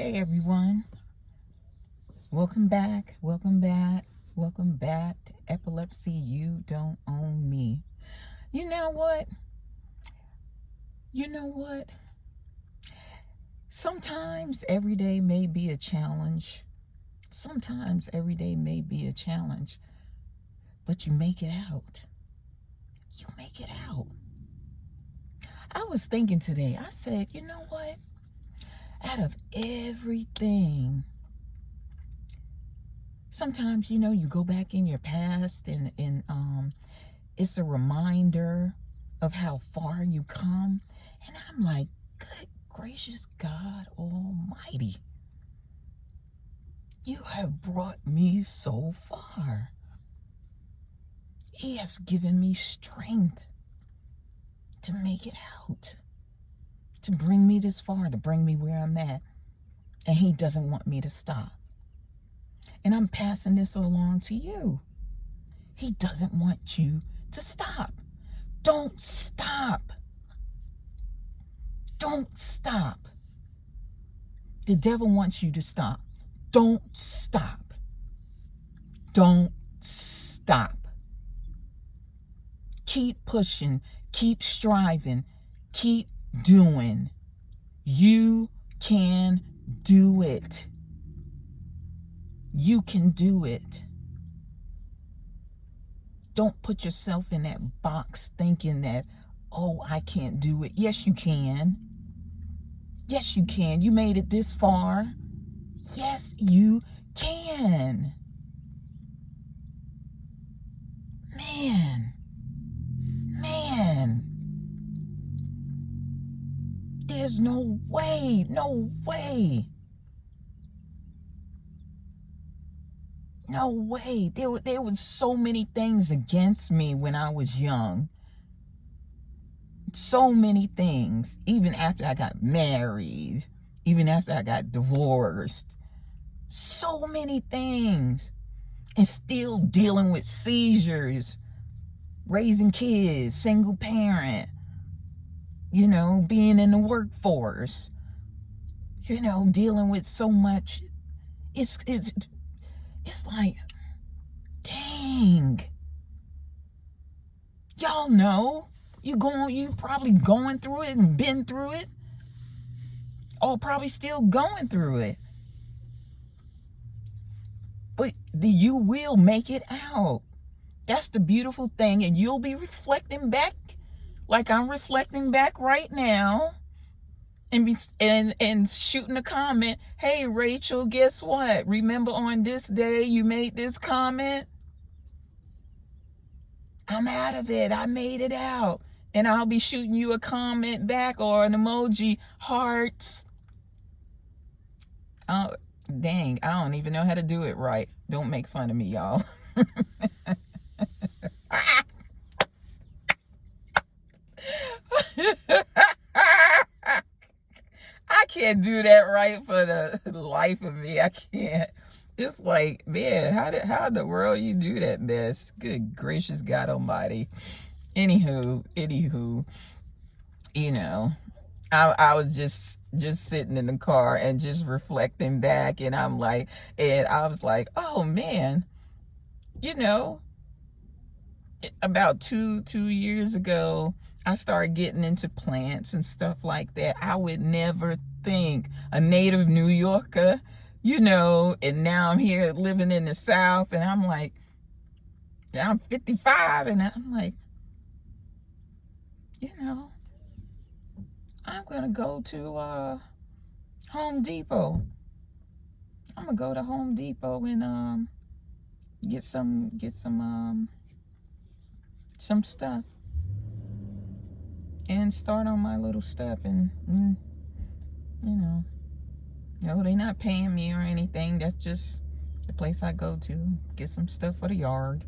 Hey everyone, welcome back, welcome back, welcome back to Epilepsy You Don't Own Me. You know what? You know what? Sometimes every day may be a challenge. Sometimes every day may be a challenge, but you make it out. You make it out. I was thinking today, I said, you know what? Out of everything, sometimes, you go back in your past and it's a reminder of how far you come. And I'm like, good gracious God Almighty, you have brought me so far. He has given me strength to make it out, to bring me this far, to bring me where I'm at. And he doesn't want me to stop. And I'm passing this along to you. He doesn't want you to stop. Don't stop. Don't stop. The devil wants you to stop. Don't stop. Don't stop. Keep pushing. Keep striving. Keep doing. You can do it. You can do it. Don't put yourself in that box thinking that, oh, I can't do it. Yes, you can. Yes, you can. You made it this far. Yes, you can. Man. There's no way. No way. No way. There was so many things against me when I was young. So many things. Even after I got married. Even after I got divorced. So many things. And still dealing with seizures. Raising kids. Single parent. Being in the workforce. Dealing with so much. It's like, dang. Y'all know. You probably going through it and been through it. Or probably still going through it. But you will make it out. That's the beautiful thing. And you'll be reflecting back like I'm reflecting back right now. And shooting a comment. Hey, Rachel, guess what? Remember on this day you made this comment? I'm out of it. I made it out. And I'll be shooting you a comment back or an emoji, hearts. Oh, dang, I don't even know how to do it right. Don't make fun of me, y'all. I can't do that right for the life of me. I can't. It's like, man, how in the world you do that mess? Good gracious God Almighty. Anywho, I was just sitting in the car and just reflecting back, and I was like, oh man, about two years ago, I started getting into plants and stuff like that. I would never think, a native New Yorker, and now I'm here living in the South, and I'm 55, and I'm like, I'm gonna go to Home Depot. I'm gonna go to Home Depot and get some stuff and start on my little step. And no, they're not paying me or anything. That's just the place I go to get some stuff for the yard.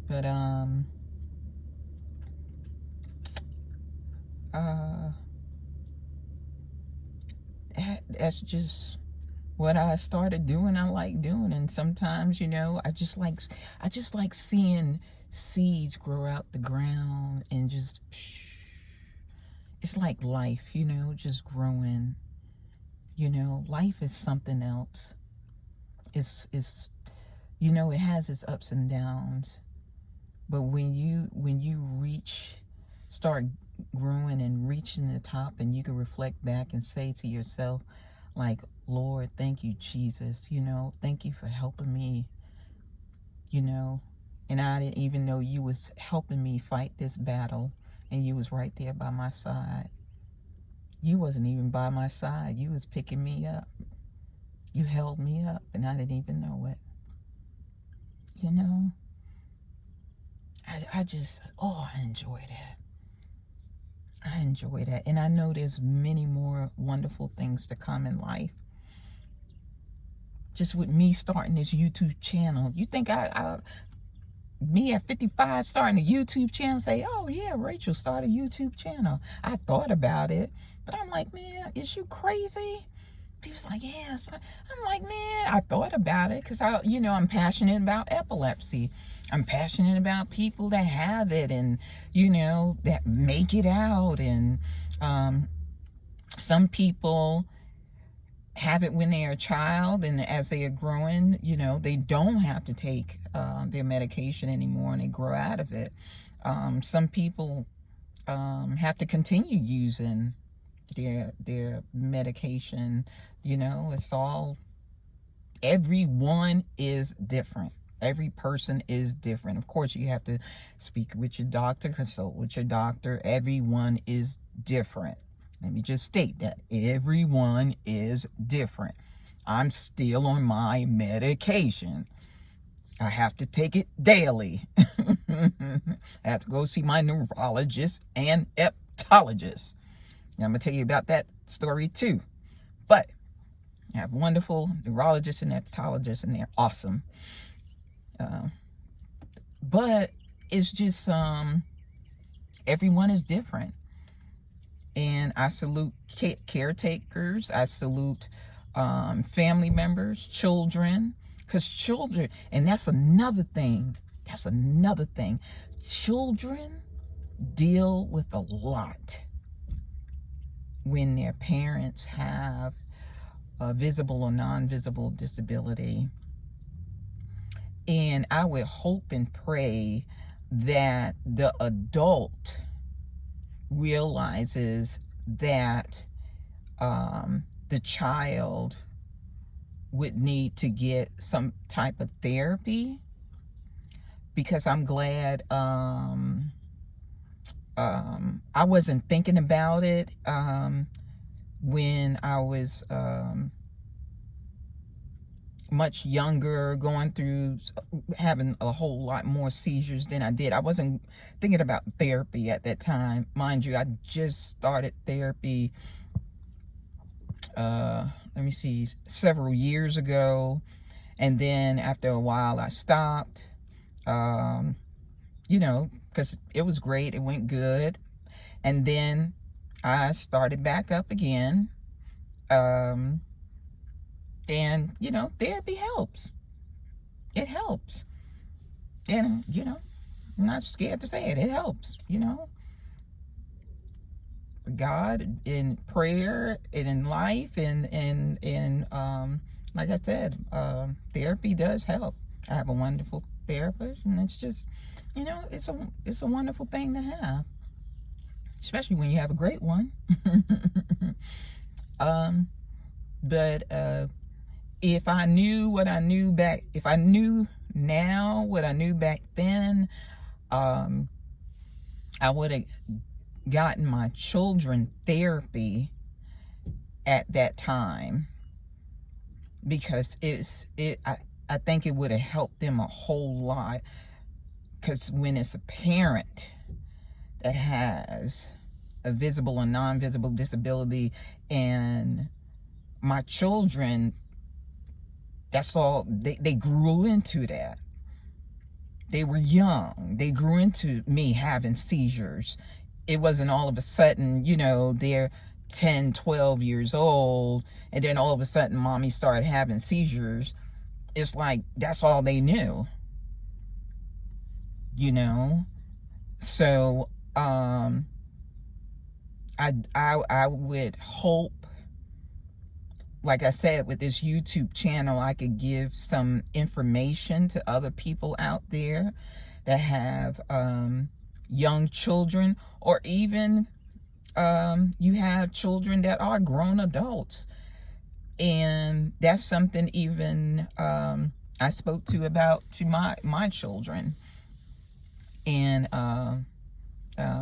But that's just what I started doing. I like doing, and sometimes I just like seeing seeds grow out the ground, and just it's like life, just growing. You know, life is something else. It's you know, it has its ups and downs. But when you start growing and reaching the top, and you can reflect back and say to yourself, like, Lord, thank you, Jesus, you know, thank you for helping me, you know, and I didn't even know you was helping me fight this battle, and you was right there by my side. You wasn't even by my side. You was picking me up. You held me up, and I didn't even know it. You know, I just, oh, I enjoy that. I enjoy that. And I know there's many more wonderful things to come in life. Just with me starting this YouTube channel. You think me at 55 starting a YouTube channel, say, oh yeah, Rachel started a YouTube channel. I thought about it, but I'm like, man, is you crazy? People's like, yes. I'm like, man, I thought about it because I'm passionate about epilepsy. I'm passionate about people that have it and, that make it out. And some people have it when they're a child, and as they are growing, they don't have to take their medication anymore, and they grow out of it. Some people have to continue using their medication. It's all, everyone is different. Every person is different. Of course, you have to speak with your doctor, consult with your doctor. Everyone is different. Let me just state that everyone is different. I'm still on my medication. I have to take it daily. I have to go see my neurologist and hepatologist. And I'm going to tell you about that story too. But I have wonderful neurologists and hepatologists, and they're awesome. But it's just, everyone is different. And I salute caretakers. I salute family members, children. Because children, and that's another thing. Children deal with a lot when their parents have a visible or non-visible disability. And I would hope and pray that the adult realizes that the child would need to get some type of therapy, because I'm glad I wasn't thinking about it when I was much younger, going through, having a whole lot more seizures than I did. I wasn't thinking about therapy at that time. Mind you, I just started therapy, several years ago. And then after a while, I stopped, because it was great. It went good. And then I started back up again. And, therapy helps. It helps. And, I'm not scared to say it. It helps, God, in prayer and in life, and like I said, therapy does help. I have a wonderful therapist, and it's just, it's a wonderful thing to have, especially when you have a great one. But if I knew what I knew back, if I knew now what I knew back then, I would have gotten my children therapy at that time, because I think it would have helped them a whole lot. Because when it's a parent that has a visible or non-visible disability, and my children, that's all, they grew into that. They were young. They grew into me having seizures. It wasn't all of a sudden, they're 10, 12 years old, and then all of a sudden mommy started having seizures. It's like, that's all they knew, So, I would hope like I said, with this YouTube channel, I could give some information to other people out there that have young children, or even you have children that are grown adults. And that's something even I spoke to my children. And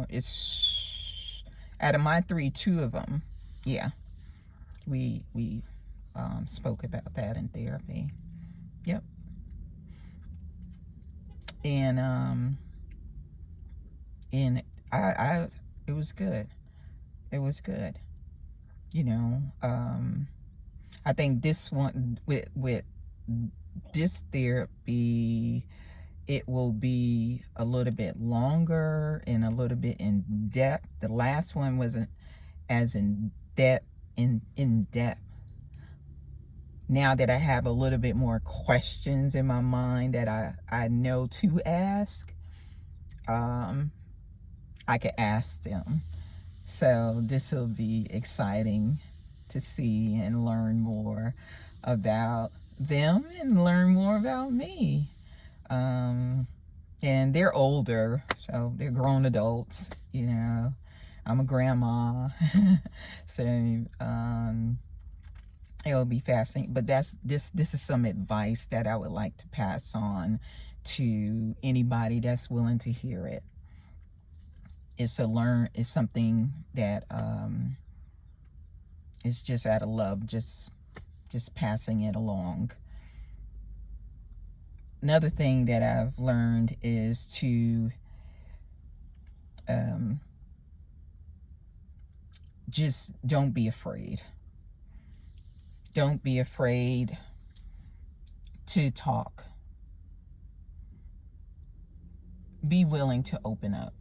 it's out of my three, two of them, yeah, we spoke about that in therapy. Yep. And I it was good. It was good. You know, I think this one with this therapy, it will be a little bit longer and a little bit in depth. The last one wasn't as in depth. Now that I have a little bit more questions in my mind that I know to ask, I could ask them. So this will be exciting to see and learn more about them and learn more about me. And they're older, so they're grown adults, you know. I'm a grandma. So it'll be fascinating. But this is some advice that I would like to pass on to anybody that's willing to hear it. It's something that it's just out of love, just passing it along. Another thing that I've learned is to just don't be afraid. Don't be afraid to talk. Be willing to open up.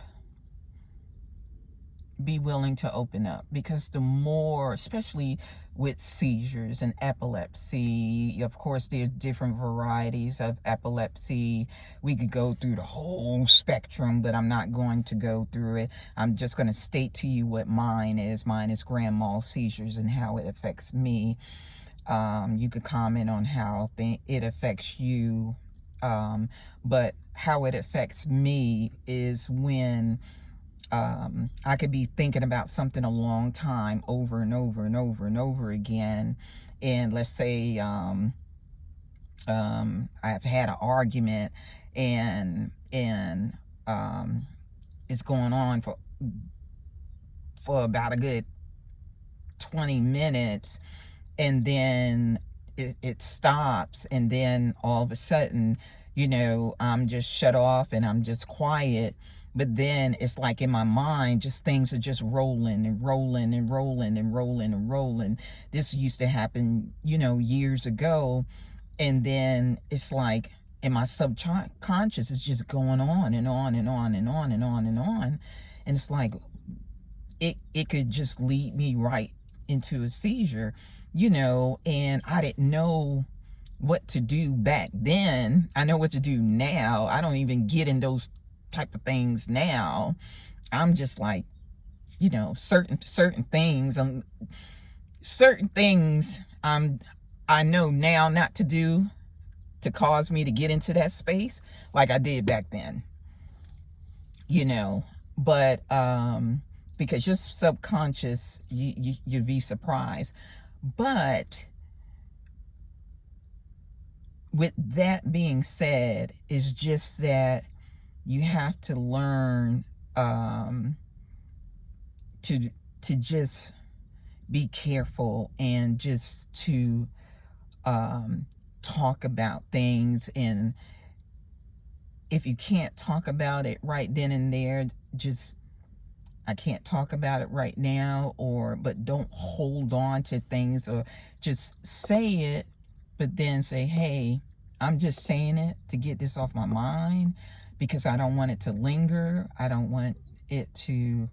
Be willing to open up, because the more, especially with seizures and epilepsy, of course there's different varieties of epilepsy. We could go through the whole spectrum, but I'm not going to go through it. I'm just going to state to you what mine is. Mine is grand mal seizures and how it affects me. You could comment on how it affects you, but how it affects me is when I could be thinking about something a long time over and over and over and over again. And let's say I've had an argument and it's going on for about a good 20 minutes, and then it stops, and then all of a sudden, you know, I'm just shut off and I'm just quiet. But then it's like in my mind, just things are just rolling and rolling and rolling and rolling and rolling. This used to happen, you know, years ago. And then it's like in my subconscious, it's just going on and on and on and on and on and on. And it's like it could just lead me right into a seizure, you know. And I didn't know what to do back then. I know what to do now. I don't even get in those type of things now. I'm just like, you know, certain things I know now not to do to cause me to get into that space like I did back then, you know. But because your subconscious, you'd be surprised. But with that being said, it's just that you have to learn to just be careful, and just to talk about things. And if you can't talk about it right then and there, just, I can't talk about it right now, but don't hold on to things, or just say it, but then say, hey, I'm just saying it to get this off my mind, because I don't want it to linger. I don't want it to,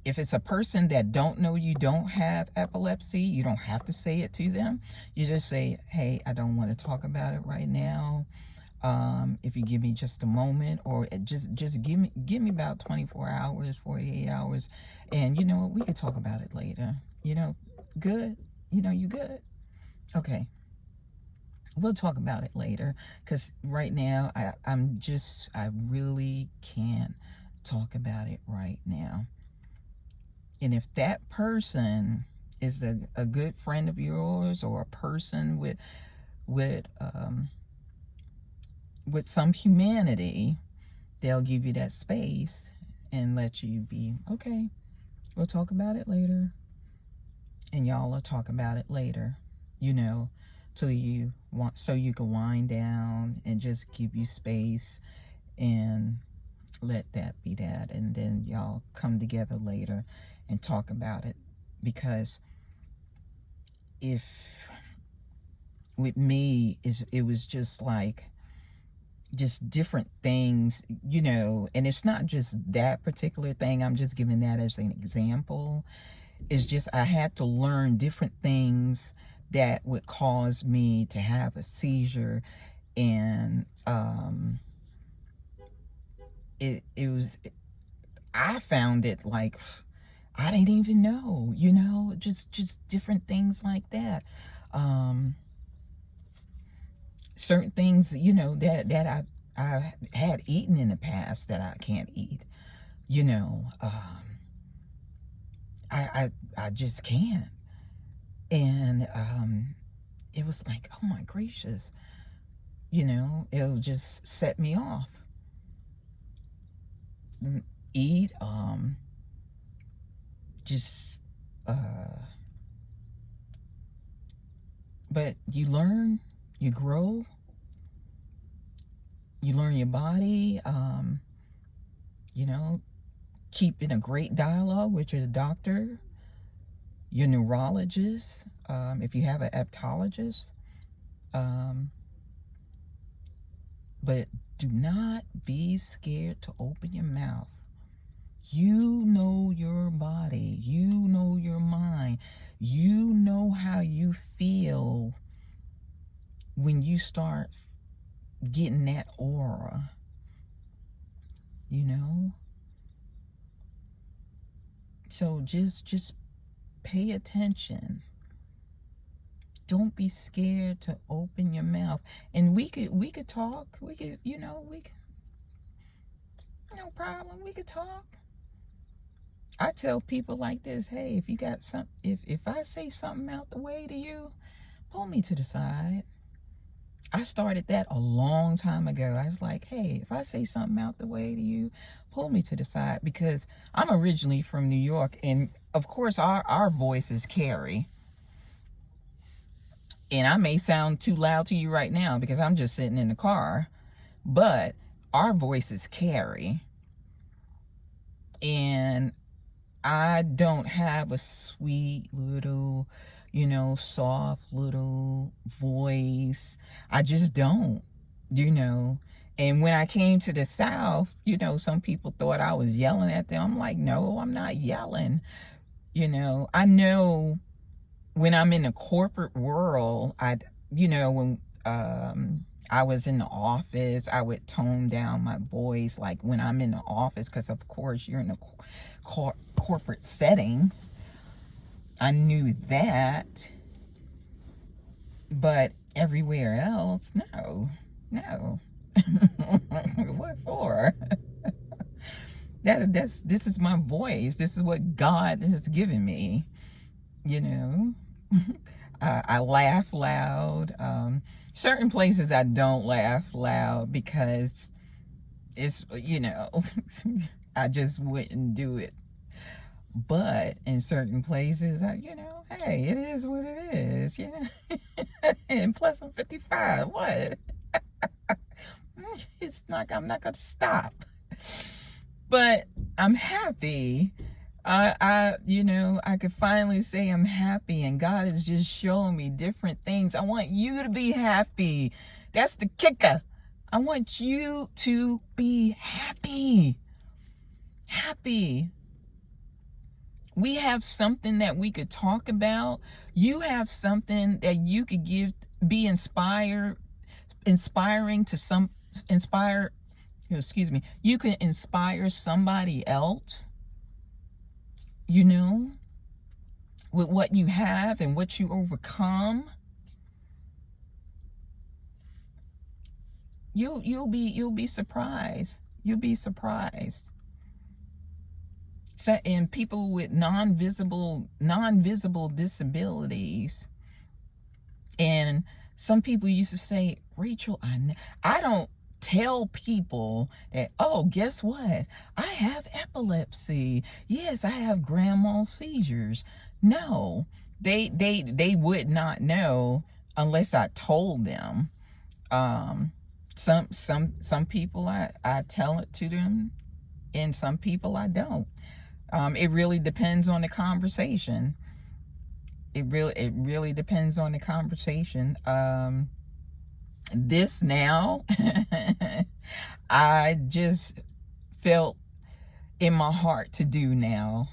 if it's a person that don't know you don't have epilepsy, you don't have to say it to them. You just say, hey, I don't want to talk about it right now. If you give me just a moment, or just give me about 24 hours, 48 hours, and you know what, we could talk about it later. You know, good. you good. Okay. We'll talk about it later, because right now I really can't talk about it right now. And if that person is a good friend of yours, or a person with um, with some humanity, they'll give you that space and let you be okay. We'll talk about it later, and y'all will talk about it later. Till so you can wind down and just give you space and let that be that, and then y'all come together later and talk about it. Because if with me it was just like just different things, and it's not just that particular thing, I'm just giving that as an example. It's just I had to learn different things that would cause me to have a seizure. And I found it like I didn't even know, just different things like that. Certain things, that I had eaten in the past that I can't eat. I just can't. And it was like, oh my gracious, it'll just set me off. Eat, just but you learn, you grow, you learn your body. Keep in a great dialogue with your doctor, your neurologist, if you have an hepatologist. But do not be scared to open your mouth. You know your body. You know your mind. You know how you feel when you start getting that aura. So just pay attention. Don't be scared to open your mouth. And we could talk. We could, no problem. We could talk. I tell people like this, hey, if you got if I say something out the way to you, pull me to the side. I started that a long time ago. I was like, hey, if I say something out the way to you, pull me to the side. Because I'm originally from New York, and of course our voices carry. And I may sound too loud to you right now because I'm just sitting in the car, but our voices carry. And I don't have a sweet little, soft little voice. I just don't, And when I came to the South, some people thought I was yelling at them. I'm like, no, I'm not yelling. I know when I'm in the corporate world, when I was in the office, I would tone down my voice, like when I'm in the office, because of course you're in a corporate setting. I knew that. But everywhere else, no. What for? This is my voice. This is what God has given me. I laugh loud. Certain places I don't laugh loud because it's, I just wouldn't do it. But in certain places, hey, it is what it is, And plus I'm 55, what? It's not, I'm not going to stop. But I'm happy. I could finally say I'm happy, and God is just showing me different things. I want you to be happy. That's the kicker. I want you to be happy. Happy. We have something that we could talk about. You have something that you could be inspiring to you can inspire somebody else. with what you have and what you overcome, you'll be surprised. You'll be surprised. So, and people with non-visible disabilities, and some people used to say, Rachel, I don't tell people that, oh, guess what? I have epilepsy. Yes, I have grand mal seizures. No, they would not know unless I told them. Some people I tell it to them, and some people I don't. It really depends on the conversation. It really depends on the conversation. This now, I just felt in my heart to do now.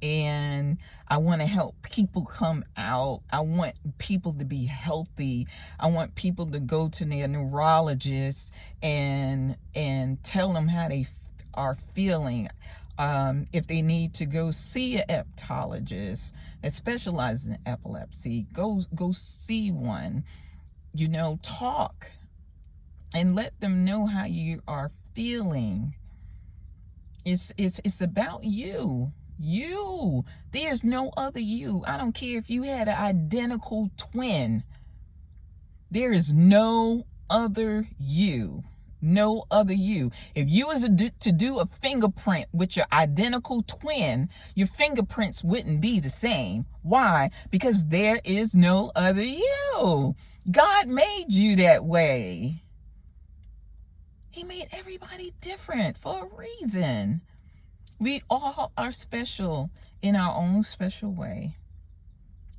And I want to help people come out. I want people to be healthy. I want people to go to their neurologist and tell them how they are feeling. If they need to go see an epileptologist that specializes in epilepsy, go see one. You know, talk and let them know how you are feeling. It's about you. You. There's no other you. I don't care if you had an identical twin. There is no other you. No other you. If you was to do a fingerprint with your identical twin, your fingerprints wouldn't be the same. Why? Because there is no other you. God made you that way. He made everybody different for a reason. We all are special in our own special way.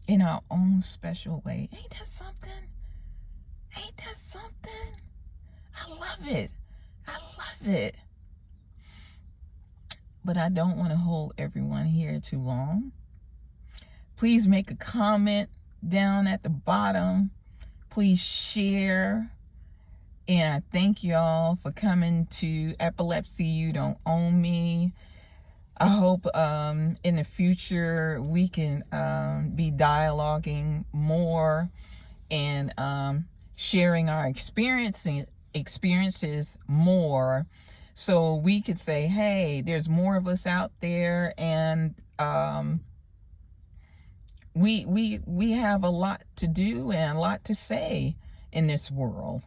In our own special way. Ain't that something? Ain't that something? I love it. I love it. But I don't want to hold everyone here too long. Please make a comment down at the bottom. Please share. And I thank y'all for coming to Epilepsy You Don't Own Me. I hope in the future we can be dialoguing more and sharing our experiences more, so we could say, hey, there's more of us out there, and we have a lot to do and a lot to say in this world,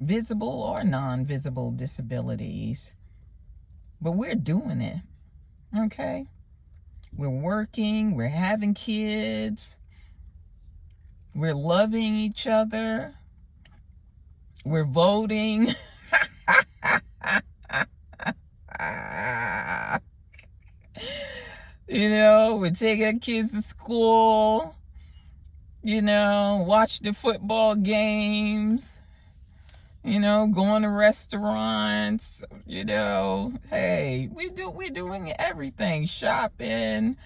visible or non-visible disabilities. But we're doing it. Okay, we're working, we're having kids, we're loving each other, we're voting. You know, we're taking our kids to school, you know, watch the football games, you know, going to restaurants, you know. Hey, we're doing everything. Shopping,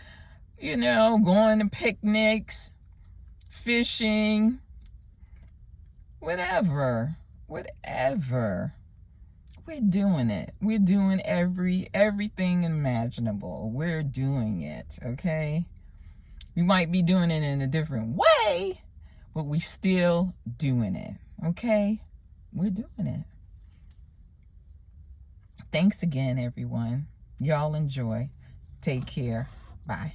you know, going to picnics, fishing, whatever. We're doing it. We're doing everything imaginable. We're doing it, okay? We might be doing it in a different way, but we still doing it, okay? We're doing it. Thanks again, everyone. Y'all enjoy. Take care. Bye.